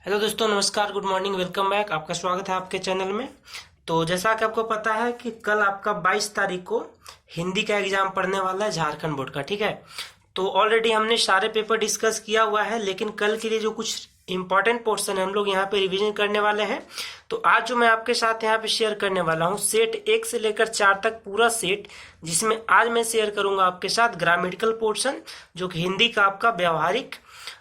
Hello दोस्तों, नमस्कार, good morning, welcome back. आपका स्वागत है आपके चैनल में। तो जैसा कि आपको पता है कि कल आपका 22 तारीख को हिंदी का एग्जाम पढ़ने वाला है झारखंड बोर्ड का। ठीक है, तो ऑलरेडी हमने सारे पेपर डिस्कस किया हुआ है, लेकिन कल के लिए जो कुछ इंपॉर्टेंट पोर्शन है हम लोग यहाँ पे रिवीजन करने वाले हैं। तो आज जो मैं आपके साथ यहाँ पे शेयर करने वाला हूँ सेट 1 से लेकर 4 तक पूरा सेट, जिसमें आज मैं शेयर करूंगा आपके साथ ग्रामेटिकल पोर्शन, जो कि हिंदी का आपका व्यवहारिक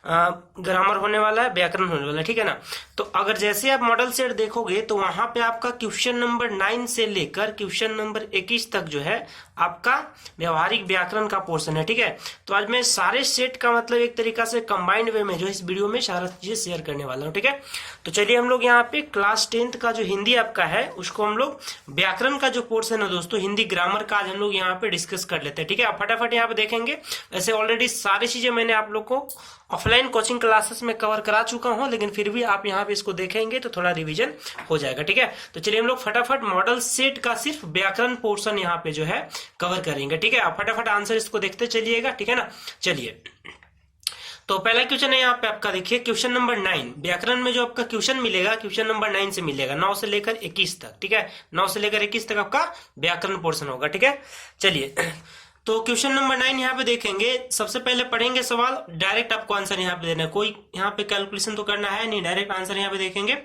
ग्रामर होने वाला है, व्याकरण होने वाला है। ठीक है ना। तो अगर जैसे आप मॉडल सेट देखोगे तो वहां पे आपका क्वेश्चन नंबर 9 से लेकर क्वेश्चन नंबर 21 तक जो है आपका व्यवहारिक व्याकरण का पोर्शन है। ठीक है, तो आज मैं सारे सेट का मतलब एक तरीका से कंबाइंड वे में जो इस वीडियो में सारा चीजें शेयर करने वाला हूँ। ठीक है, तो चलिए हम लोग यहाँ पे क्लास 10th का जो हिंदी आपका है उसको हम लोग व्याकरण का जो पोर्शन है दोस्तों, हिंदी ग्रामर का आज हम लोग यहाँ पे डिस्कस कर लेते हैं। ठीक है, आप फटाफट यहाँ पे देखेंगे। वैसे ऑलरेडी सारी चीजें मैंने आप लोग को ऑफलाइन कोचिंग क्लासेस में कवर करा चुका हूं, लेकिन फिर भी आप यहाँ पे इसको देखेंगे तो थोड़ा रिवीजन हो जाएगा। ठीक है, तो चलिए हम लोग फटाफट मॉडल सेट का सिर्फ व्याकरण पोर्शन यहाँ पे जो है कवर करेंगे। ठीक है, आप फटाफट आंसर इसको देखते चलिएगा। ठीक है ना, चलिए। तो पहला क्वेश्चन है यहाँ पे आपका, देखिए क्वेश्चन नंबर 9 व्याकरण में जो आपका क्वेश्चन मिलेगा क्वेश्चन नंबर 9 से मिलेगा, 9 से लेकर 21 तक। ठीक है, 9 से लेकर 21 तक आपका व्याकरण पोर्शन होगा। ठीक है, चलिए। तो क्वेश्चन नंबर 9 यहाँ पे देखेंगे। सबसे पहले पढ़ेंगे सवाल, डायरेक्ट आपको आंसर यहाँ पे देना है, कोई यहाँ पे कैलकुलेशन तो करना है नहीं, डायरेक्ट आंसर यहाँ पे देखेंगे।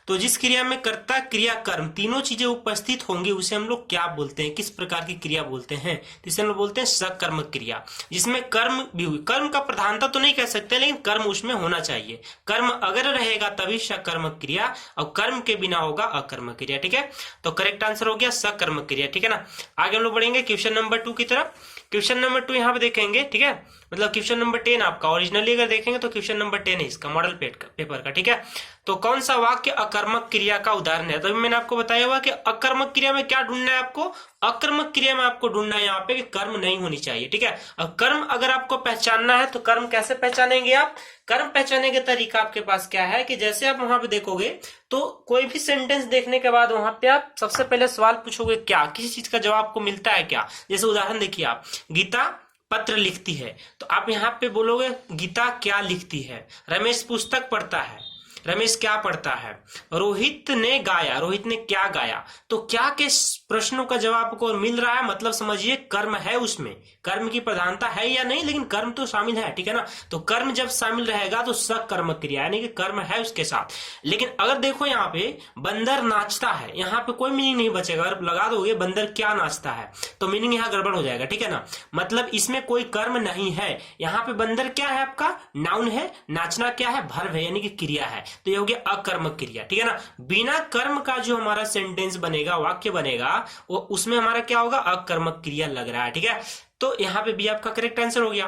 तो जिस क्रिया में कर्ता, क्रिया, कर्म तीनों चीजें उपस्थित होंगी उसे हम लोग क्या बोलते हैं, किस प्रकार की क्रिया बोलते हैं? तो इसे हम लोग बोलते हैं सकर्मक क्रिया, जिसमें कर्म भी हुई। कर्म का प्रधानता तो नहीं कह सकते, लेकिन कर्म उसमें होना चाहिए। कर्म अगर रहेगा तभी सकर्मक क्रिया, और कर्म के बिना होगा अकर्मक क्रिया। ठीक है, तो करेक्ट आंसर हो गया सकर्मक क्रिया। ठीक है ना, आगे हम लोग बढ़ेंगे क्वेश्चन नंबर 2 की तरफ। क्वेश्चन नंबर 2 यहाँ पे देखेंगे। ठीक है, मतलब क्वेश्चन नंबर 10 आपका ओरिजिनली अगर देखेंगे तो क्वेश्चन नंबर 10 है इसका मॉडल पेपर का। ठीक है, तो कौन सा वाक्य अकर्मक क्रिया का उदाहरण है? तो मैंने आपको बताया हुआ कि अकर्मक क्रिया में क्या ढूंढना है आपको, अकर्मक क्रिया में आपको ढूंढना है यहाँ पे कि कर्म नहीं होनी चाहिए। ठीक है, और कर्म अगर आपको पहचानना है तो कर्म कैसे पहचानेंगे आप? कर्म पहचानने का तरीका आपके पास क्या है कि जैसे आप वहां पे देखोगे तो कोई भी सेंटेंस देखने के बाद वहां पे आप सबसे पहले सवाल पूछोगे क्या, किसी चीज का जवाब आपको मिलता है क्या। जैसे उदाहरण देखिए, आप गीता पत्र लिखती है, तो आप यहाँ पे बोलोगे गीता क्या लिखती है। रमेश पुस्तक पढ़ता है, रमेश क्या पढ़ता है। रोहित ने गाया, रोहित ने क्या गाया। तो क्या के प्रश्नों का जवाब आपको मिल रहा है, मतलब समझिए कर्म है उसमें, कर्म की प्रधानता है या नहीं, लेकिन कर्म तो शामिल है। ठीक है ना, तो कर्म जब शामिल रहेगा तो सकर्मक क्रिया, यानी कि कर्म है उसके साथ। लेकिन अगर देखो यहाँ पे बंदर नाचता है, यहाँ पे कोई मीनिंग नहीं बचेगा। अगर लगा दोगे बंदर क्या नाचता है तो मीनिंग यहाँ गड़बड़ हो जाएगा। ठीक है ना, मतलब इसमें कोई कर्म नहीं है। यहाँ पे बंदर क्या है आपका, नाउन है, नाचना क्या है, वर्ब है, यानी कि क्रिया है। तो ये हो गया अकर्मक क्रिया। ठीक है ना, बिना कर्म का जो हमारा सेंटेंस बनेगा, वाक्य बनेगा, वो उसमें हमारा क्या होगा, अकर्मक क्रिया लग रहा है। ठीक है, तो यहाँ पे भी आपका करेक्ट आंसर हो गया।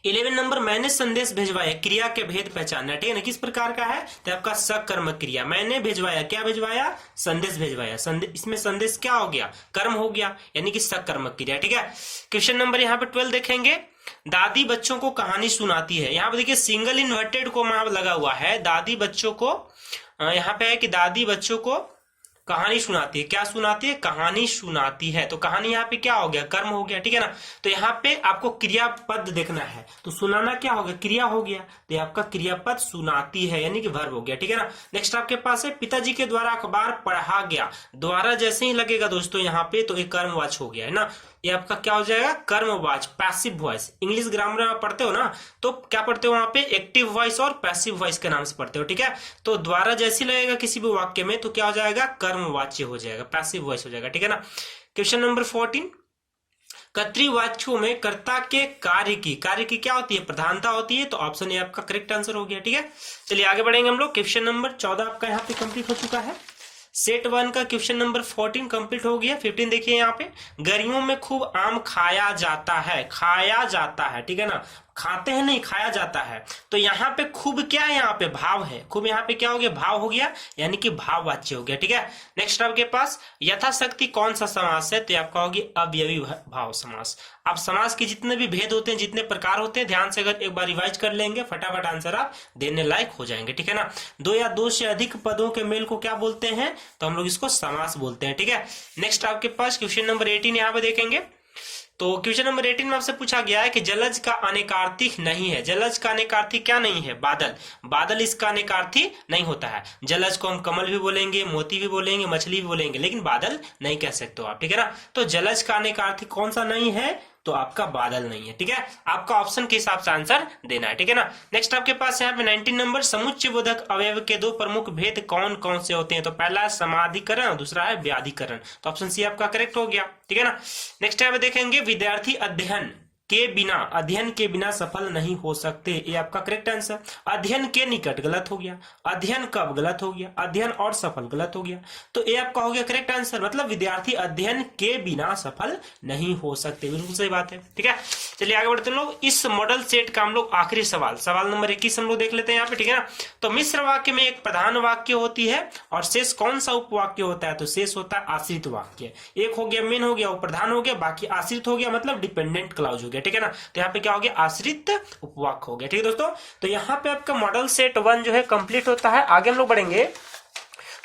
11 नंबर, मैंने संदेश भेजवाया, क्रिया के भेद पहचानना। ठीक है ना, किस प्रकार का है तो आपका सकर्मक क्रिया। मैंने भेजवाया, क्या भेजवाया, संदेश भेजवाया। इसमें संदेश क्या हो गया, कर्म हो गया, यानी कि सकर्मक क्रिया। ठीक है, क्वेश्चन नंबर यहाँ पे 12 देखेंगे। दादी बच्चों को कहानी सुनाती है। यहाँ पे देखिए सिंगल इन्वर्टेड कोमा लगा हुआ है। दादी बच्चों को, यहाँ पे है कि दादी बच्चों को कहानी सुनाती है। क्या सुनाती है, कहानी सुनाती है। तो कहानी यहाँ पे क्या हो गया, कर्म हो गया। ठीक है ना, तो यहाँ पे आपको क्रियापद देखना है, तो सुनाना क्या हो गया, क्रिया हो गया। तो ये आपका क्रियापद सुनाती है, यानी कि वर्ब हो गया। ठीक है ना, नेक्स्ट आपके पास है पिताजी के द्वारा अखबार पढ़ा गया। द्वारा जैसे ही लगेगा दोस्तों यहाँ पे तो एक कर्मवाच हो गया है ना, ये आपका क्या हो जाएगा, कर्मवाच, पैसिव वॉइस। इंग्लिश ग्रामर में पढ़ते हो ना तो क्या पढ़ते हो वहां पे, एक्टिव वॉइस और पैसिव वॉइस के नाम से पढ़ते हो। ठीक है, तो द्वारा जैसी लगेगा किसी भी वाक्य में तो क्या हो जाएगा, कर्मवाच्य हो जाएगा, पैसिव वॉइस हो जाएगा। ठीक है ना, क्वेश्चन नंबर 14, कर्तृवाच्यों में कर्ता के कार्य की क्या होती है, प्रधानता होती है। तो ऑप्शन ए आपका करेक्ट आंसर हो गया। ठीक है, चलिए आगे बढ़ेंगे हम लोग। क्वेश्चन नंबर 14 आपका यहाँ पे कंप्लीट हो चुका है। सेट 1 का क्वेश्चन नंबर 14 कंप्लीट हो गया। 15 देखिए यहाँ पे, गर्मियों में खूब आम खाया जाता है, खाया जाता है। ठीक है ना, खाते हैं नहीं, खाया जाता है। तो यहाँ पे खूब क्या है, यहाँ पे भाव है। खूब यहाँ पे क्या हो गया, भाव हो गया, यानी कि भाववाच्य हो गया। ठीक है, नेक्स्ट आपके पास यथाशक्ति कौन सा समास है, तो आपका होगी अवयवी भाव समास। अब समास के जितने भी भेद होते हैं, जितने प्रकार होते हैं, ध्यान से अगर एक बार रिवाइज कर लेंगे फटाफट आंसर आप देने लायक हो जाएंगे। ठीक है ना, 2 या 2 से अधिक पदों के मेल को क्या बोलते हैं, तो हम लोग इसको समास बोलते हैं। ठीक है, नेक्स्ट आपके पास क्वेश्चन नंबर 18 यहाँ पे देखेंगे। तो क्वेश्चन नंबर 18 में आपसे पूछा गया है कि जलज का अनेकार्थी नहीं है। जलज का अनेकार्थी क्या नहीं है? बादल। बादल इसका अनेकार्थी नहीं होता है। जलज को हम कमल भी बोलेंगे, मोती भी बोलेंगे, मछली भी बोलेंगे, लेकिन बादल नहीं कह सकते हो आप, ठीक है ना। तो जलज का अनेकार्थी कौन सा नहीं है? तो आपका बादल नहीं है, ठीक है। आपका ऑप्शन के हिसाब से आंसर देना है, ठीक है ना। नेक्स्ट आपके पास यहाँ पे 19 नंबर, समुच्चय बोधक अवयव के दो प्रमुख भेद कौन कौन से होते हैं? तो पहला है समाधिकरण, दूसरा है व्याधिकरण। तो ऑप्शन सी आपका करेक्ट हो गया, ठीक है ना। नेक्स्ट यहाँ पे देखेंगे विद्यार्थी अध्ययन के बिना सफल नहीं हो सकते, ये आपका करेक्ट आंसर। अध्ययन के निकट गलत हो गया, अध्ययन कब गलत हो गया, अध्ययन और सफल गलत हो गया, तो ये आपका हो गया करेक्ट आंसर। मतलब विद्यार्थी अध्ययन के बिना सफल नहीं हो सकते, बिल्कुल सही बात है, ठीक है। चलिए आगे बढ़ते हैं लोग। इस मॉडल सेट का हम लोग आखिरी सवाल नंबर 21 हम लोग देख लेते हैं यहाँ पे, ठीक है ना। तो मिश्र वाक्य में एक प्रधान वाक्य होती है और शेष कौन सा उपवाक्य होता है? तो शेष होता है आश्रित वाक्य। एक हो गया मेन हो गया, वो प्रधान हो गया, बाकी आश्रित हो गया, मतलब डिपेंडेंट क्लॉज हो गया, ठीक है ना। तो यहाँ पे क्या हो गया? आश्रित उपवाक्य हो गया, ठीक है दोस्तों। तो यहाँ पे आपका मॉडल सेट 1 जो है कंप्लीट होता है। आगे हम लोग बढ़ेंगे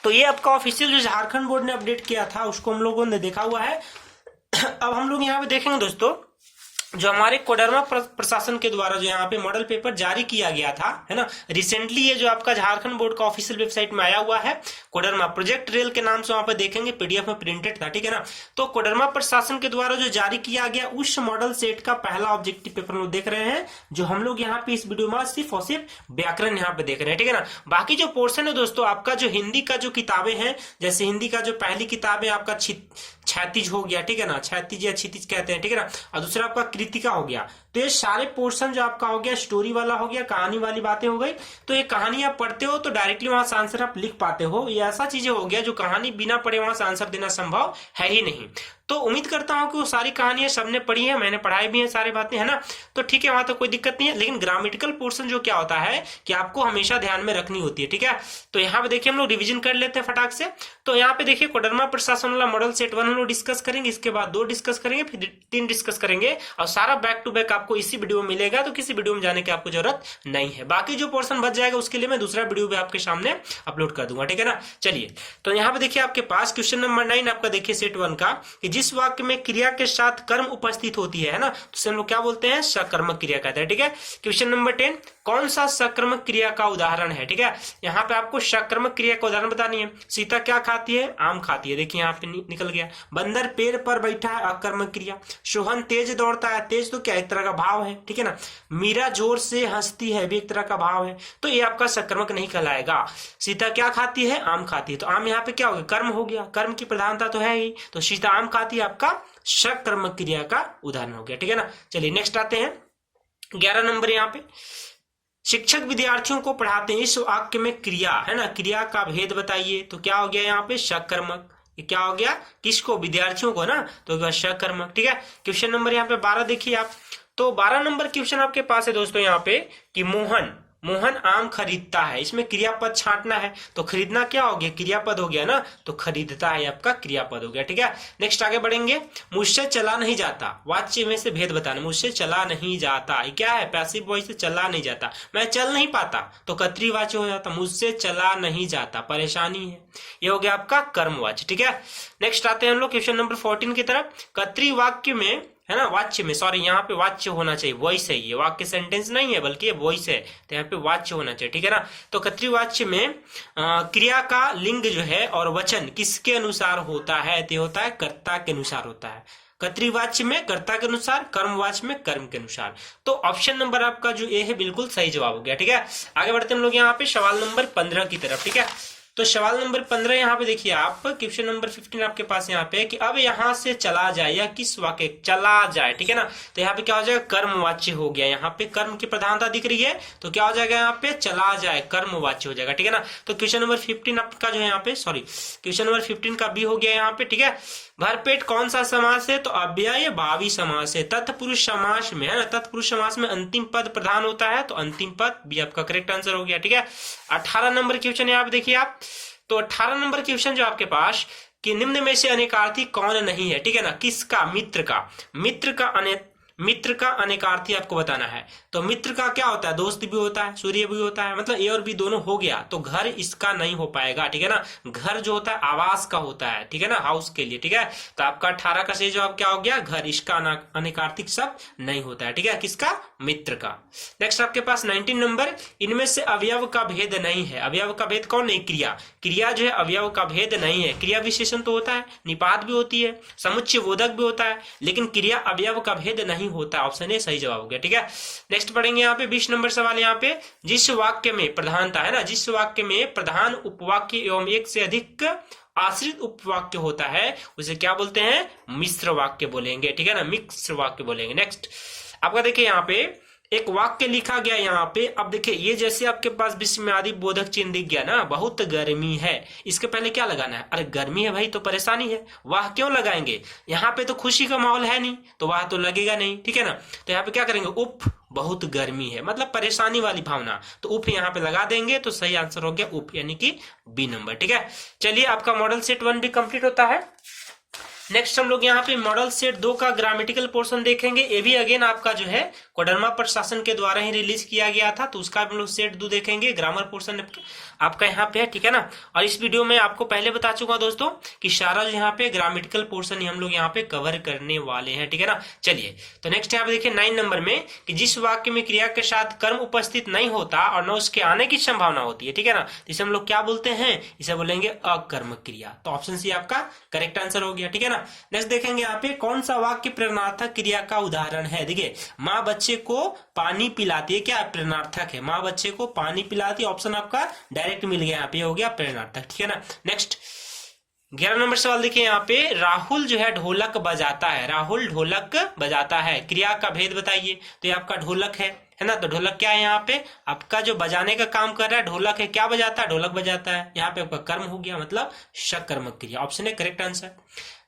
तो ये आपका ऑफिशियल जो झारखंड बोर्ड ने अपडेट किया था उसको हम लोगों ने देखा हुआ है। अब हम लोग यहाँ पे देखेंगे दोस्तों, जो हमारे कोडरमा प्रशासन के द्वारा जो यहाँ पे मॉडल पेपर जारी किया गया था, है ना, रिसेंटली ये जो आपका झारखंड बोर्ड का ऑफिशियल वेबसाइट में आया हुआ है, कोडरमा प्रोजेक्ट रेल के नाम से वहां पे देखेंगे, पीडीएफ में प्रिंटेड था, ठीक है ना। तो कोडरमा प्रशासन के द्वारा जो जारी किया गया उस मॉडल सेट का पहला ऑब्जेक्टिव पेपर लोग देख रहे हैं, जो हम लोग यहाँ पे इस वीडियो में सिर्फ और सिर्फ व्याकरण यहाँ पे देख रहे हैं, ठीक है ना। बाकी जो पोर्शन है दोस्तों आपका, जो हिंदी का जो किताबें हैं, जैसे हिंदी का जो पहली किताब है आपका क्षैतिज हो गया, ठीक है ना, क्षैतिज या क्षितिज कहते हैं, ठीक है ना, और दूसरा आपका कृतिका हो गया। तो ये सारे पोर्शन जो आपका हो गया स्टोरी वाला हो गया, कहानी वाली बातें हो गई। तो ये कहानी आप पढ़ते हो तो डायरेक्टली वहां से आंसर आप लिख पाते हो। ये ऐसा चीजें हो गया जो कहानी बिना पढ़े वहां से आंसर देना संभव है ही नहीं। तो उम्मीद करता हूं कि वो सारी कहानियां सबने पढ़ी है, मैंने पढ़ाई भी है सारी बातें, है ना। तो ठीक है, वहां तो कोई दिक्कत नहीं है, लेकिन ग्रामेटिकल पोर्शन जो क्या होता है कि आपको हमेशा ध्यान में रखनी होती है, ठीक है। तो यहाँ पे देखिए हम लोग रिविजन कर लेते हैं फटाक से। तो यहाँ पे देखिए कोडरमा प्रशासन वाला मॉडल सेट 1 हम लोग डिस्कस करेंगे, इसके बाद 2 डिस्कस करेंगे, फिर 3 डिस्कस करेंगे, और सारा बैक टू बैक आपको इसी वीडियो में मिलेगा। तो किसी वीडियो में जाने की आपको जरूरत नहीं है। बाकी जो पोर्शन बच जाएगा उसके लिए मैं दूसरा वीडियो भी आपके सामने अपलोड कर दूंगा, ठीक है ना। चलिए, तो यहाँ पे देखिए आपके पास क्वेश्चन नंबर 9 आपका देखिए सेट 1 का, कि जिस वाक्य में क्रिया के साथ कर्म उपस्थित होती है ना, तो हम लोग क्या बोलते हैं? सकर्मक क्रिया कहते हैं, ठीक है। क्वेश्चन नंबर 10, कौन सा सकर्मक क्रिया का उदाहरण है? ठीक है, यहाँ पे आपको सकर्मक क्रिया का उदाहरण बतानी है। सीता क्या खाती है? आम खाती है, देखिए यहाँ पे निकल गया। बंदर पेड़ पर बैठा है, अकर्मक क्रिया। सोहन तेज दौड़ता है, तेज तो क्या एक तरह का भाव है, ठीक है ना। मीरा जोर से हंसती है, भी एक तरह का भाव है, तो ये आपका सकर्मक नहीं कहलाएगा। सीता क्या खाती है? आम खाती है, तो आम यहाँ पे क्या हो गया? कर्म हो गया, कर्म की प्रधानता तो है ही, तो सीता आम खाती है आपका सकर्मक क्रिया का उदाहरण हो गया, ठीक है ना। चलिए नेक्स्ट आते हैं 11 नंबर। यहाँ पे शिक्षक विद्यार्थियों को पढ़ाते हैं, इस वाक्य में क्रिया है ना, क्रिया का भेद बताइए। तो क्या हो गया यहाँ पे? सकर्मक। ये क्या हो गया? किसको? विद्यार्थियों को ना, तो सकर्मक, ठीक है। क्वेश्चन नंबर यहाँ पे 12 देखिए आप। तो 12 नंबर क्वेश्चन आपके पास है दोस्तों यहाँ पे कि मोहन आम खरीदता है, इसमें क्रियापद छांटना है, तो खरीदना क्या हो गया? क्रियापद हो गया ना, तो खरीदता है आपका क्रियापद हो गया, ठीक है। नेक्स्ट आगे बढ़ेंगे। मुझसे चला नहीं जाता, वाच्य में से भेद बताना। मुझसे चला नहीं जाता, ये क्या है? पैसिव वॉइस से चला नहीं जाता, मैं चल नहीं पाता, तो कर्तृवाच्य हो जाता। मुझसे चला नहीं जाता, परेशानी है, ये हो गया आपका कर्मवाच्य, ठीक है। नेक्स्ट आते हैं हम लोग क्वेश्चन नंबर 14 की तरफ। कर्तृवाक्य में है ना, वाच्य में, सॉरी यहाँ पे वाच्य होना चाहिए, वॉइस है, ये वाक्य सेंटेंस नहीं है बल्कि ये वॉइस है, तो यहाँ पे वाच्य होना चाहिए, ठीक है ना। तो कर्तृवाच्य में क्रिया का लिंग जो है और वचन किसके अनुसार होता है? तो होता है कर्ता के अनुसार होता है। कर्तृवाच्य में कर्ता के अनुसार, कर्मवाच्य में कर्म के अनुसार। तो ऑप्शन नंबर आपका जो ए है बिल्कुल सही जवाब हो गया, ठीक है। आगे बढ़ते हम लोग यहाँ पे सवाल नंबर 15 की तरफ, ठीक है। तो सवाल नंबर 15 यहाँ पे देखिए आप, क्वेश्चन नंबर 15 आपके पास यहाँ पे कि अब यहाँ से चला जाए, या किस वाक्य चला जाए, ठीक है ना। तो यहाँ पे क्या हो जाएगा? कर्मवाच्य हो गया, यहाँ पे कर्म की प्रधानता दिख रही है, तो क्या हो जाएगा? यहाँ पे चला जाए, कर्मवाच्य हो जाएगा, ठीक है ना। तो क्वेश्चन नंबर 15 आपका जो है यहाँ पे, सॉरी क्वेश्चन नंबर 15 का बी हो गया यहाँ पे, ठीक है। भरपेट कौन सा समास है? तो अव्यय भावी समास है। तत्पुरुष समास में है ना, तत्पुरुष समास में अंतिम पद प्रधान होता है, तो अंतिम पद भी आपका करेक्ट आंसर हो गया, ठीक है। 18 नंबर क्वेश्चन यहाँ पे देखिए आप। तो 18 नंबर क्वेश्चन जो आपके पास कि निम्न में से अनेकार्थी कौन नहीं है, ठीक है ना। किसका? मित्र का। मित्र का अनेकार्थी आपको बताना है। तो मित्र का क्या होता है, दोस्त भी होता है, सूर्य भी होता है, मतलब ए और बी दोनों हो गया, तो घर इसका नहीं हो पाएगा, ठीक है ना। घर जो होता है आवास का होता है, ठीक है ना, हाउस के लिए, ठीक है। तो आपका 18 का सही जवाब क्या हो गया, घर। इसका अनेकार्थिक शब्द नहीं होता है, ठीक है, किसका, मित्र का। नेक्स्ट आपके पास 19 नंबर, इनमें से अवयव का भेद नहीं है। अवयव का भेद कौन नहीं, क्रिया। क्रिया जो है अवयव का भेद नहीं है। क्रिया विशेषण तो होता है, निपात भी होती है, समुच्चय बोधक भी होता है, लेकिन क्रिया अवयव का भेद नहीं होता। ऑप्शन ए सही जवाब हो गया, ठीक है। नेक्स्ट पढ़ेंगे यहाँ पे 20 नंबर सवाल। यहाँ पे जिस वाक्य में प्रधानता है ना, जिस वाक्य में प्रधान उपवाक्य एवं एक से अधिक आश्रित उपवाक्य होता है उसे क्या बोलते हैं, मिश्र वाक्य बोलेंगे, ठीक है ना, मिश्र वाक्य बोलेंगे। नेक्स्ट आपका देखिए यहाँ पे एक वाक्य लिखा गया यहाँ पे। अब देखिए ये जैसे आपके पास विस्मयादि बोधक चिन्ह दिख गया ना, बहुत गर्मी है, इसके पहले क्या लगाना है, अरे गर्मी है भाई तो परेशानी है, वाह क्यों लगाएंगे, यहाँ पे तो खुशी का माहौल है नहीं तो वाह तो लगेगा नहीं, ठीक है ना। तो यहाँ पे क्या करेंगे, उफ बहुत गर्मी है, मतलब परेशानी वाली भावना, तो उफ यहाँ पे लगा देंगे, तो सही आंसर हो गया उफ, यानी कि बी नंबर, ठीक है। चलिए आपका मॉडल सेट 1 भी कंप्लीट होता है। नेक्स्ट हम लोग यहाँ पे मॉडल सेट 2 का ग्रामेटिकल पोर्शन देखेंगे। ये भी अगेन आपका जो है कोडरमा प्रशासन के द्वारा ही रिलीज किया गया था, तो उसका हम लोग सेट 2 देखेंगे। ग्रामर पोर्शन आपका यहाँ पे है, ठीक है ना। और इस वीडियो में आपको पहले बता चुका दोस्तों कि सारा जो यहाँ पे ग्रामेटिकल पोर्शन ही हम लोग यहाँ पे कवर करने वाले हैं, ठीक है ना। चलिए तो नेक्स्ट यहाँ पे देखिए 9 नंबर में कि जिस वाक्य में क्रिया के साथ कर्म उपस्थित नहीं होता और न उसके आने की संभावना होती है, ठीक है ना, इसे हम लोग क्या बोलते हैं, इसे बोलेंगे अकर्मक क्रिया। तो ऑप्शन सी आपका करेक्ट आंसर हो गया, ठीक है ना। नेक्स्ट देखेंगे यहाँ पे कौन सा वाक्य प्रेरणार्थक क्रिया का उदाहरण है। देखिए माँ बच्चे को पानी पिलाती है, क्या प्रेरणार्थक है, माँ बच्चे को पानी पिलाती है, ऑप्शन आपका डायरेक्ट मिल गया, यहाँ पे हो गया प्रेरणार्थक, ठीक है ना। नेक्स्ट 11 नंबर सवाल देखिए यहाँ पे राहुल जो है ढोलक बजाता है, राहुल ढोलक बजाता है, क्रिया का भेद बताइए। तो ये आपका ढोलक है ना, तो ढोलक क्या है, यहाँ पे आपका जो बजाने का काम कर रहा है ढोलक है, क्या बजाता है, ढोलक बजाता है, यहाँ पे आपका कर्म हो गया, मतलब सकर्मक क्रिया, ऑप्शन है करेक्ट आंसर।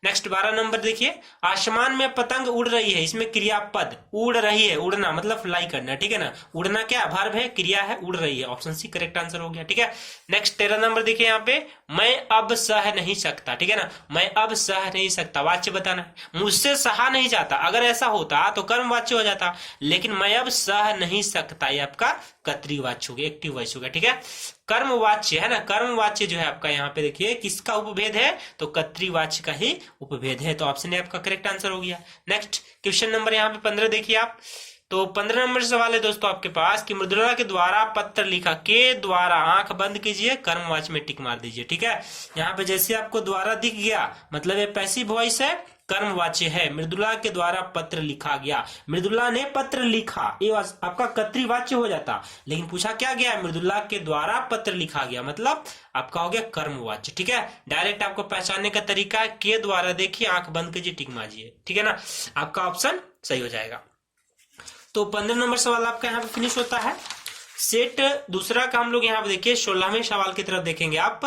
नेक्स्ट 12 नंबर देखिए आसमान में पतंग उड़ रही है, इसमें क्रियापद उड़ रही है, उड़ना मतलब फ्लाई करना, ठीक है ना, उड़ना क्या वर्ब है, क्रिया है, उड़ रही है, ऑप्शन सी करेक्ट आंसर हो गया, ठीक है। नेक्स्ट 13 नंबर देखिए यहाँ पे मैं अब सह नहीं सकता, ठीक है ना, मैं अब सह नहीं सकता, वाच्य बताना है, मुझसे सहा नहीं जाता, अगर ऐसा होता तो कर्म वाच्य हो जाता, लेकिन मैं अब सह नहीं सकता ये आपका कर्तरी वाच्य हो गया, एक्टिव वॉइस हो गया, ठीक है। कर्म वाच्य है ना, कर्म वाच्य जो है आपका यहाँ पे देखिए किसका उपभेद है, तो कर्तरी वाच्य का ही उपभेद है, तो ऑप्शन ए आपका करेक्ट आंसर हो गया। नेक्स्ट क्वेश्चन नंबर यहाँ पे 15 देखिए आप, तो 15 नंबर सवाल है दोस्तों आपके पास कि मृदुला के द्वारा पत्र लिखा, के द्वारा, आंख बंद कीजिए, कर्मवाच्य में टिक मार दीजिए, ठीक है। यहाँ पे जैसे आपको द्वारा दिख गया मतलब ये पैसिव वॉइस है, कर्मवाच्य है, मृदुला के द्वारा पत्र लिखा गया, मृदुला ने पत्र लिखा, ये आपका कर्तृवाच्य हो जाता, लेकिन पूछा क्या गया, मृदुला के द्वारा पत्र लिखा गया, मतलब आपका हो गया कर्मवाच्य, ठीक है। डायरेक्ट आपको पहचानने का तरीका है, के द्वारा देखिए, आंख बंद कीजिए, टिक मारिए, ठीक है ना, आपका ऑप्शन सही हो जाएगा। तो 15 नंबर सवाल आपका यहाँ पे फिनिश होता है। सेट दूसरा का हम लोग यहाँ पे देखिए 16वें सवाल की तरफ देखेंगे आप,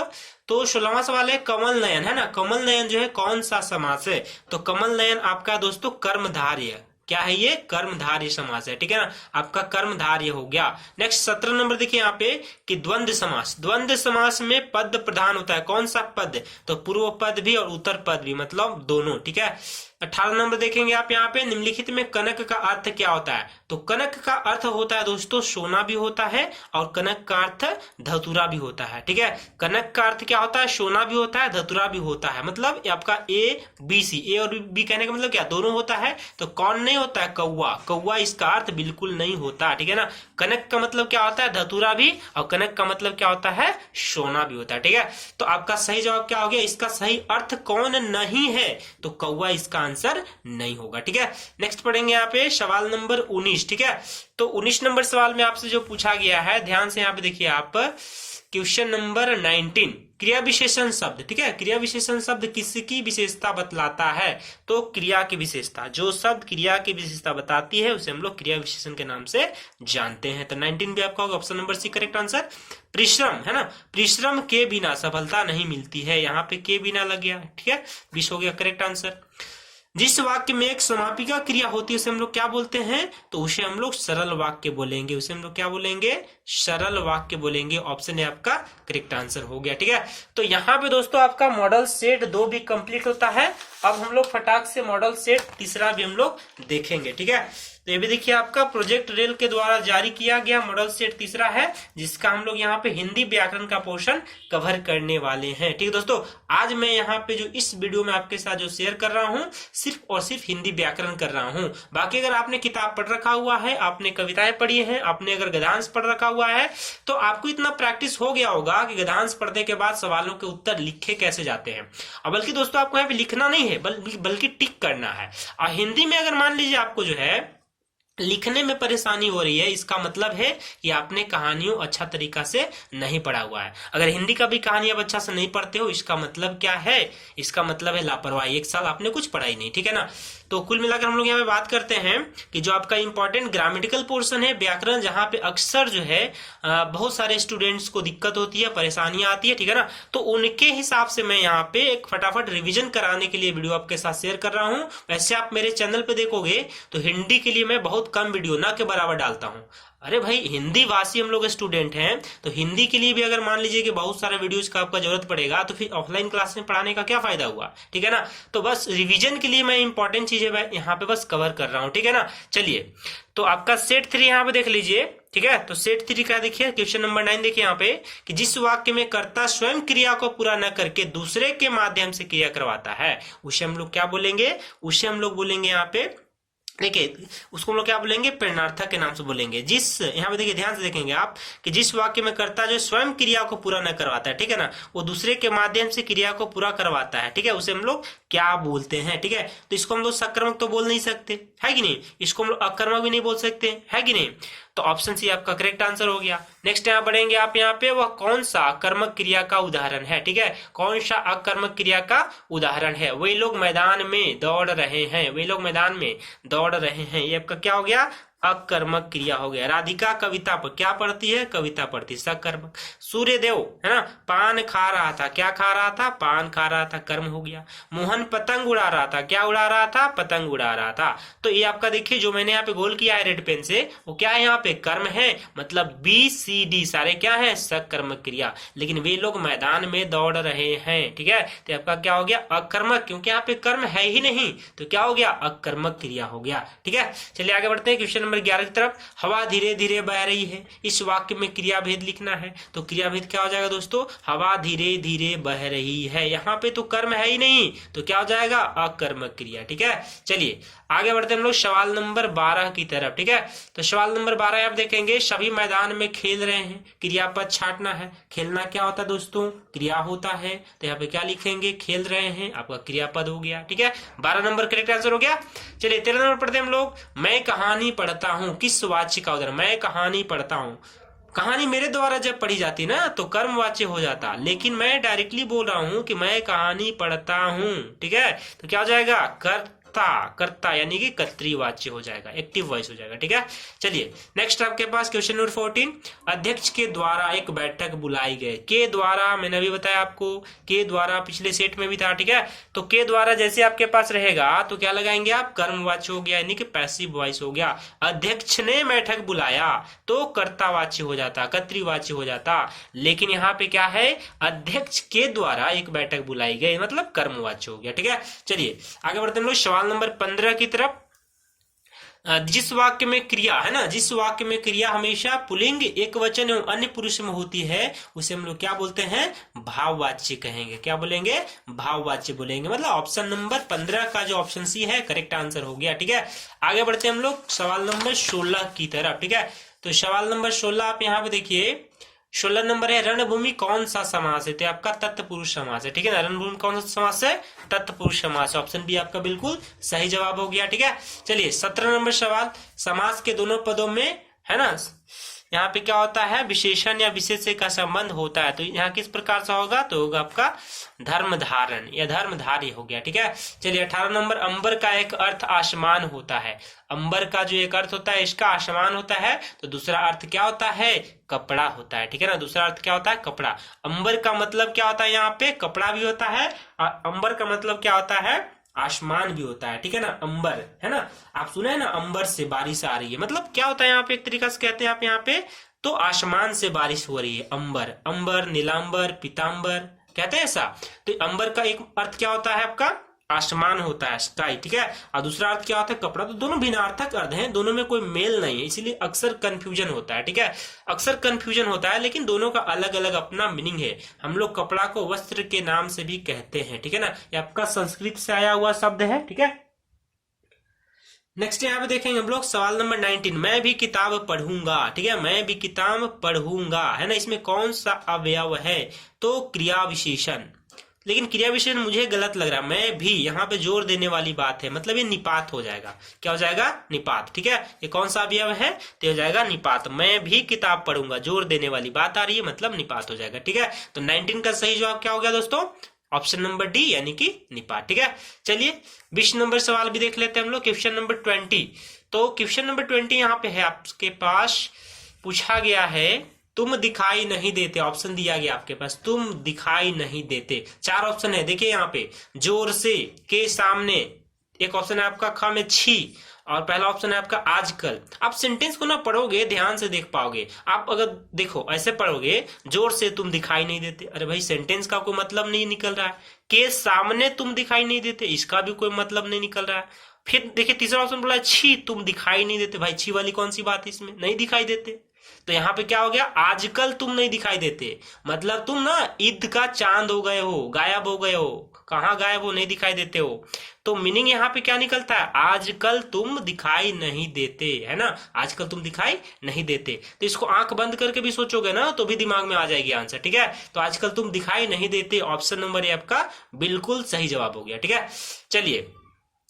तो 16वां सवाल है कमल नयन, है ना, कमल नयन जो है कौन सा समास है, तो कमल नयन आपका दोस्तों कर्मधार्य, क्या है ये, कर्मधार्य समास है, ठीक है ना, आपका कर्मधार्य हो गया। नेक्स्ट 17 नंबर देखिए यहाँ पे कि द्वंद्व समास, द्वंद्व समास में पद प्रधान होता है, कौन सा पद, तो पूर्व पद भी और उत्तर पद भी, मतलब दोनों, ठीक है। 18 नंबर देखेंगे आप यहाँ पे निम्नलिखित में कनक का अर्थ क्या होता है, तो कनक का अर्थ होता है दोस्तों सोना भी होता है और कनक का अर्थ धतूरा भी होता है, ठीक है। कनक का अर्थ क्या होता है, सोना भी होता है, धतूरा भी होता है, मतलब आपका ए बी सी, ए और बी कहने का मतलब क्या, दोनों होता है, तो कौन नहीं होता है, कौवा, कौवा इसका अर्थ बिल्कुल नहीं होता, ठीक है ना। कनक का मतलब क्या होता है, धतूरा भी, और कनक का मतलब क्या होता है, सोना भी होता है, ठीक है। तो आपका सही जवाब क्या हो गया, इसका सही अर्थ कौन नहीं है, तो कौवा इसका आंसर नहीं होगा, ठीक है। नेक्स्ट पढ़ेंगे यहाँ पे सवाल नंबर 19, ठीक है। तो 19 नंबर सवाल में आपसे जो पूछा गया है, ध्यान से यहाँ पे देखिए आप, क्वेश्चन नंबर 19 क्रिया विशेषण शब्द, ठीक है, क्रिया विशेषण शब्द किसकी विशेषता बतलाता है, तो क्रिया की विशेषता, जो शब्द क्रिया की विशेषता बताती है उसे हम लोग क्रिया विशेषण के नाम से जानते हैं। तो 19 भी आपका होगा option number C correct answer. परिश्रम, है ना, परिश्रम के बिना सफलता नहीं मिलती है, यहाँ पे के बिना लग गया, ठीक है, 20 हो गया करेक्ट आंसर। जिस वाक्य में एक समापिका क्रिया होती है उसे हम लोग क्या बोलते हैं, तो उसे हम लोग सरल वाक्य बोलेंगे, उसे हम लोग क्या बोलेंगे, सरल वाक्य बोलेंगे। ऑप्शन है आपका करेक्ट आंसर हो गया। ठीक है, तो यहाँ पे दोस्तों आपका मॉडल सेट 2 भी कंप्लीट होता है। अब हम लोग फटाक से मॉडल सेट तीसरा भी हम लोग देखेंगे। ठीक है, तो ये भी देखिए आपका प्रोजेक्ट रेल के द्वारा जारी किया गया मॉडल सेट तीसरा है, जिसका हम लोग यहाँ पे हिंदी व्याकरण का पोर्शन कवर करने वाले हैं। ठीक है दोस्तों, आज मैं यहाँ पे जो इस वीडियो में आपके साथ जो शेयर कर रहा हूँ सिर्फ और सिर्फ हिंदी व्याकरण कर रहा हूँ। बाकी अगर आपने किताब पढ़ रखा हुआ है, आपने कविताएं पढ़ी है, आपने अगर गद्यांश पढ़ रखा हुआ है, तो आपको इतना प्रैक्टिस हो गया होगा कि गद्यांश पढ़ने के बाद सवालों के उत्तर लिखे कैसे जाते हैं। अब बल्कि दोस्तों आपको यहाँ पे लिखना नहीं है, बल्कि टिक करना है। और हिंदी में अगर मान लीजिए आपको जो है लिखने में परेशानी हो रही है, इसका मतलब है कि आपने कहानियों अच्छा तरीका से नहीं पढ़ा हुआ है। अगर हिंदी का भी कहानी आप अच्छा से नहीं पढ़ते हो, इसका मतलब क्या है, इसका मतलब है लापरवाही, एक साल आपने कुछ पढ़ा ही नहीं। ठीक है ना, तो कुल मिलाकर हम लोग यहाँ पे बात करते हैं कि जो आपका इंपॉर्टेंट ग्रामेटिकल पोर्शन है व्याकरण, जहां पे अक्सर जो है बहुत सारे स्टूडेंट्स को दिक्कत होती है, परेशानियां आती है। ठीक है ना, तो उनके हिसाब से मैं यहाँ पे एक फटाफट रिविजन कराने के लिए वीडियो आपके साथ शेयर कर रहा हूँ। वैसे आप मेरे चैनल पे देखोगे तो हिंदी के लिए मैं बहुत कम वीडियो ना के बराबर डालता हूं। अरे भाई, हिंदी भाषी हम लोग स्टूडेंट हैं, तो हिंदी के लिए भी अगर मान लीजिए कि बहुत सारे वीडियोस का आपका जरूरत पड़ेगा, तो फिर ऑफलाइन क्लास में पढ़ाने का क्या फायदा हुआ। ठीक है ना, तो बस रिवीजन के लिए मैं इंपॉर्टेंट चीजें मैं यहाँ पे बस कवर कर रहा हूँ। ठीक है ना, चलिए तो आपका सेट 3 यहाँ पे देख लीजिए। ठीक है, तो सेट 3 का देखिए क्वेश्चन नंबर 9 देखिए यहाँ पे कि जिस वाक्य में कर्ता स्वयं क्रिया को पूरा न करके दूसरे के माध्यम से क्रिया करवाता है, उसे हम लोग क्या बोलेंगे, उसे हम लोग बोलेंगे यहाँ पे, देखिए उसको हम लोग क्या बोलेंगे, प्रेरणार्थक के नाम से बोलेंगे। जिस यहाँ पे देखिए ध्यान से देखेंगे आप कि जिस वाक्य में कर्ता जो स्वयं क्रिया को पूरा न करवाता है, ठीक है ना, वो दूसरे के माध्यम से क्रिया को पूरा करवाता है। ठीक है, उसे हम लोग क्या बोलते हैं। ठीक है, तो इसको हम लोग सकर्मक तो बोल नहीं सकते, है कि नहीं, इसको हम लोग अकर्मक भी नहीं बोल सकते, है कि नहीं, तो ऑप्शन सी आपका करेक्ट आंसर हो गया। नेक्स्ट यहाँ बढ़ेंगे आप यहाँ पे, वह कौन सा अकर्मक क्रिया का उदाहरण है। ठीक है, कौन सा अकर्मक क्रिया का उदाहरण है, वे लोग मैदान में दौड़ रहे हैं, वे लोग मैदान में दौड़ रहे हैं, ये आपका क्या हो गया, अकर्मक क्रिया हो गया। राधिका कविता पर क्या पढ़ती है, कविता पढ़ती है, सकर्मक। सूर्यदेव है ना, पान खा रहा था, क्या खा रहा था, पान खा रहा था, कर्म हो गया। मोहन पतंग उड़ा रहा था, क्या उड़ा रहा था, पतंग उड़ा रहा था। तो ये आपका देखिए जो मैंने यहाँ पे गोल किया है रेड पेन से, वो क्या है, यहाँ पे कर्म है, मतलब BCD सारे क्या है, सकर्मक क्रिया। लेकिन वे लोग मैदान में दौड़ रहे हैं, ठीक है, तो आपका क्या हो गया, अकर्मक, क्योंकि यहाँ पे कर्म है ही नहीं, तो क्या हो गया, अकर्मक क्रिया हो गया। ठीक है, चलिए आगे बढ़ते हैं क्वेश्चन नंबर 11 की तरफ। हवा धीरे धीरे बह रही है, इस वाक्य में क्रिया भेद लिखना है, तो क्रिया भेद क्या हो जाएगा दोस्तों, हवा धीरे धीरे बह रही है। यहाँ पे तो कर्म है ही नहीं, तो क्या हो जाएगा, अकर्मक क्रिया। ठीक है, चलिए आगे बढ़ते हैं हम लोग सवाल नंबर 12 की तरफ। ठीक है, तो सवाल नंबर 12 आप देखेंगे, सभी मैदान में खेल रहे हैं, क्रियापद छांटना है। खेलना क्या होता है दोस्तों, क्रिया होता है, तो यहाँ पे क्या लिखेंगे, खेल रहे हैं, आपका क्रियापद हो गया। ठीक है, 12 नंबर करेक्ट आंसर हो गया। चलिए 13 नंबर पढ़ते हैं हम लोग, मैं कहानी पढ़ता हूँ, किस वाच्य का उदाहरण, मैं कहानी पढ़ता हूँ। कहानी मेरे द्वारा जब पढ़ी जाती ना तो कर्मवाच्य हो जाता, लेकिन मैं डायरेक्टली बोल रहा हूं कि मैं कहानी पढ़ता हूं। ठीक है, तो क्या हो जाएगा, कर्ता यानी कि कर्तृवाच्य हो जाएगा, एक्टिव वॉइस हो जाएगा। ठीक है, चलिए नेक्स्ट आपके पास क्वेश्चन नंबर 14, अध्यक्ष के द्वारा एक बैठक बुलाई गई। के द्वारा मैंने अभी बताया आपको, के द्वारा पिछले सेट में भी था। ठीक है, तो के द्वारा जैसे आपके पास रहेगा तो क्या लगाएंगे आप, कर्मवाच्य हो गया, यानी कि पैसिव वॉइस हो गया। अध्यक्ष ने बैठक बुलाया तो कर्तावाच्य हो जाता, कर्तृवाच्य हो जाता, लेकिन यहाँ पे क्या है, अध्यक्ष के द्वारा एक बैठक बुलाई गई, मतलब कर्मवाच्य हो गया। ठीक है, चलिए आगे बढ़ते हैं लोग सवाल नंबर 15 की तरफ। जिस वाक्य में क्रिया है ना, जिस वाक्य में क्रिया हमेशा पुल्लिंग, एक वचन एवं अन्य पुरुष में होती है, उसे हम लोग क्या बोलते हैं, भाववाच्य कहेंगे। क्या बोलेंगे, भाववाच्य बोलेंगे, मतलब ऑप्शन नंबर 15 का जो ऑप्शन सी है करेक्ट आंसर हो गया। ठीक है, आगे बढ़ते हैं हम लोग सवाल नंबर 16 की तरफ। ठीक है, तो सवाल नंबर 16 आप यहाँ पे देखिए, 16 नंबर है, रणभूमि कौन सा समास है, तो आपका तत्पुरुष समास है। ठीक है ना, रणभूमि कौन सा समास है, तत्पुरुष समास। ऑप्शन बी आपका बिल्कुल सही जवाब हो गया। ठीक है, चलिए 17 नंबर सवाल, समास के दोनों पदों में है ना, यहाँ पे क्या होता है, विशेषण या विशेष्य का संबंध होता है, तो यहाँ किस प्रकार से होगा, तो होगा आपका धर्म धारण या धर्मधारी हो गया। ठीक है, चलिए 18 नंबर, अंबर का एक अर्थ आसमान होता है। अंबर का जो एक अर्थ होता है इसका आसमान होता है, तो दूसरा अर्थ क्या होता है, कपड़ा होता है। ठीक है ना, दूसरा अर्थ क्या होता है, कपड़ा। अंबर का मतलब क्या होता है, यहाँ पे कपड़ा भी होता है, और अंबर का मतलब क्या होता है, आसमान भी होता है, ठीक है ना, अंबर, है ना, आप सुने हैं ना, अंबर से बारिश आ रही है, मतलब क्या होता है यहाँ पे, एक तरीका से कहते हैं आप यहाँ पे, तो आसमान से बारिश हो रही है, अंबर, अंबर, नीलांबर, पीतांबर कहते हैं ऐसा। तो अंबर का एक अर्थ क्या होता है आपका, आसमान होता है, स्काई, ठीक है, और दूसरा अर्थ क्या होता है, कपड़ा। तो दोनों भिन्नार्थक अर्थ हैं, दोनों में कोई मेल नहीं है, इसीलिए अक्सर कंफ्यूजन होता है, ठीक है, अक्सर कंफ्यूजन होता है, लेकिन दोनों का अलग अलग अपना मीनिंग है। हम लोग कपड़ा को वस्त्र के नाम से भी कहते हैं, ठीक है ना, ये आपका संस्कृत से आया हुआ शब्द है, ठीक है। नेक्स्ट यहाँ पे देखेंगे हम लोग सवाल नंबर 19, मैं भी किताब पढ़ूंगा, ठीक है, मैं भी किताब पढ़ूंगा, है ना, इसमें कौन सा अवयव है, तो क्रिया विशेषण। लेकिन क्रिया विशेषण मुझे गलत लग रहा है, मैं भी यहाँ पे जोर देने वाली बात है, मतलब ये निपात हो जाएगा, क्या हो जाएगा, निपात, ठीक है, ये कौन सा अवयव है, तो हो जाएगा निपात। मैं भी किताब पढ़ूंगा, जोर देने वाली बात आ रही है, मतलब निपात हो जाएगा, ठीक है। तो 19 का सही जवाब क्या हो गया दोस्तों, ऑप्शन नंबर डी, यानी कि निपात, ठीक है। चलिए 20 नंबर सवाल भी देख लेते हैं हम लोग, क्वेश्चन नंबर 20। तो क्वेश्चन नंबर 20 यहाँ पे है आपके पास, पूछा गया है तुम दिखाई नहीं देते, ऑप्शन दिया गया आपके पास, तुम दिखाई नहीं देते, 4 ऑप्शन है, देखिए यहाँ पे, जोर से, के सामने, एक ऑप्शन है आपका ख में छी, और पहला ऑप्शन है आपका आजकल। आप सेंटेंस को ना पढ़ोगे, ध्यान से देख पाओगे, आप अगर देखो ऐसे पढ़ोगे, जोर से तुम दिखाई नहीं देते, अरे भाई सेंटेंस का कोई मतलब नहीं निकल रहा है, के सामने तुम दिखाई नहीं देते, इसका भी कोई मतलब नहीं निकल रहा है। फिर देखिए तीसरा ऑप्शन बोला छी तुम दिखाई नहीं देते, भाई छी वाली कौन सी बात है इसमें, नहीं दिखाई देते। तो यहाँ पे क्या हो गया, आजकल तुम नहीं दिखाई देते, मतलब तुम ना ईद का चांद हो गए हो, गायब हो गए हो, कहाँ गायब हो, नहीं दिखाई देते हो। तो मीनिंग यहाँ पे क्या निकलता है, आजकल तुम दिखाई नहीं देते, है ना, आजकल तुम दिखाई नहीं देते। तो इसको आंख बंद करके भी सोचोगे ना तो भी दिमाग में आ जाएगी आंसर, ठीक है। तो आजकल तुम दिखाई नहीं देते, ऑप्शन नंबर ए आपका बिल्कुल सही जवाब हो गया, ठीक है। चलिए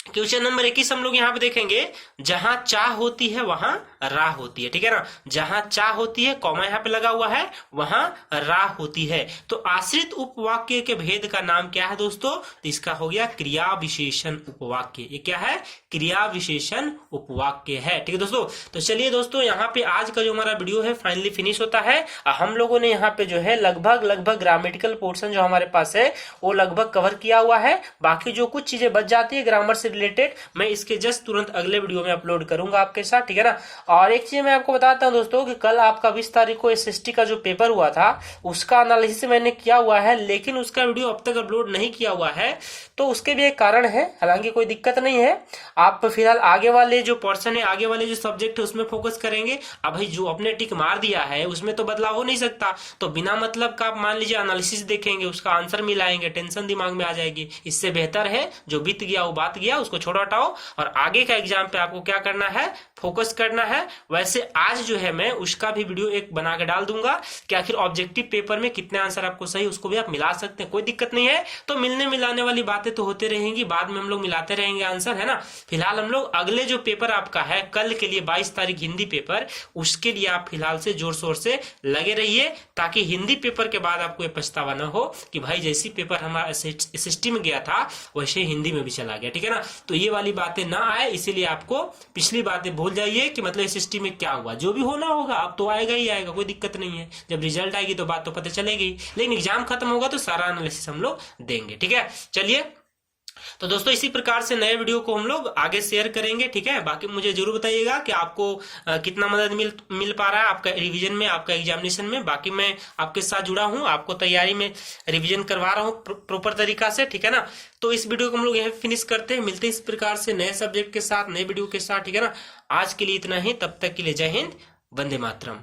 क्वेश्चन नंबर 21 हम लोग यहाँ पे देखेंगे, जहां चाह होती है वहां राह होती है, ठीक है ना, जहां चाह होती है, कॉमा यहाँ पे लगा हुआ है, वहां राह होती है। तो आश्रित उपवाक्य के भेद का नाम क्या है दोस्तों, तो इसका हो गया क्रिया विशेषण उपवाक्य, ये क्या है, क्रिया विशेषण उपवाक्य है, ठीक है दोस्तों। तो चलिए दोस्तों यहाँ पे आज का जो हमारा वीडियो है फाइनली फिनिश होता है। हम लोगों ने यहाँ पे जो है लगभग ग्रामेटिकल पोर्शन जो हमारे पास है वो लगभग कवर किया हुआ है, बाकी जो कुछ चीजें बच जाती है ग्रामर से रिलेटेड, मैं इसके जस्ट तुरंत अगले वीडियो में अपलोड करूंगा आपके साथ, ठीक है ना। और एक चीज मैं आपको बताता हूं दोस्तों कि कल आपका 20 तारीख को एसएसटी का जो पेपर हुआ था उसका एनालिसिस मैंने किया हुआ है, लेकिन उसका वीडियो अब तक अपलोड नहीं किया हुआ है, तो उसके भी एक कारण है, हालांकि कोई दिक्कत नहीं है। आप फिलहाल आगे वाले जो पोर्शन है, आगे वाले जो सब्जेक्ट है उसमें फोकस करेंगे। अब भाई जो आपने टिक मार दिया है उसमें तो बदलाव हो नहीं सकता, तो बिना मतलब का आप मान लीजिए एनालिसिस देखेंगे, उसका आंसर मिलाएंगे, टेंशन दिमाग में आ जाएगी। इससे बेहतर है जो बीत गया वो बात गया, उसको छोड़ो हटाओ, और आगे का एग्जाम पे आपको क्या करना है, फोकस करना है। वैसे आज जो है मैं उसका भी वीडियो एक बना के डाल दूंगा कि आखिर ऑब्जेक्टिव पेपर में कितने आंसर आपको सही, उसको भी आप मिला सकते हैं, कोई दिक्कत नहीं है। तो मिलने मिलाने वाली बातें तो होते रहेंगी, बाद में हम लोग मिलाते रहेंगे आंसर, है ना। फिलहाल हम लोग अगले जो पेपर आपका है कल के लिए 22 तारीख हिंदी पेपर, उसके लिए आप फिलहाल से जोर शोर से लगे रहिए, ताकि हिंदी पेपर के बाद आपको ये पछतावा ना हो कि भाई जैसी पेपर हमारा एसएसटी में गया था वैसे हिंदी में भी चला गया, ठीक है ना। तो ये वाली बातें ना आए, इसीलिए आपको पिछली बातें भूल जाइए कि मतलब एसएसटी में क्या हुआ, जो भी होना होगा अब तो आएगा ही आएगा, कोई दिक्कत नहीं है। जब रिजल्ट आएगी तो बात तो पता चलेगी, लेकिन एग्जाम खत्म होगा तो सारा एनालिसिस हम लोग देंगे, ठीक है। चलिए तो दोस्तों इसी प्रकार से नए वीडियो को हम लोग आगे शेयर करेंगे, ठीक है। बाकी मुझे जरूर बताइएगा कि आपको कितना मदद मिल पा रहा है आपका रिवीजन में, आपका एग्जामिनेशन में। बाकी मैं आपके साथ जुड़ा हूं, आपको तैयारी में रिवीजन करवा रहा हूं प्रॉपर तरीका से, ठीक है ना। तो इस वीडियो को हम लोग यहीं फिनिश करते हैं, मिलते हैं इस प्रकार से नए सब्जेक्ट के साथ, नए वीडियो के साथ, ठीक है ना। आज के लिए इतना ही, तब तक के लिए जय हिंद, वंदे मातरम।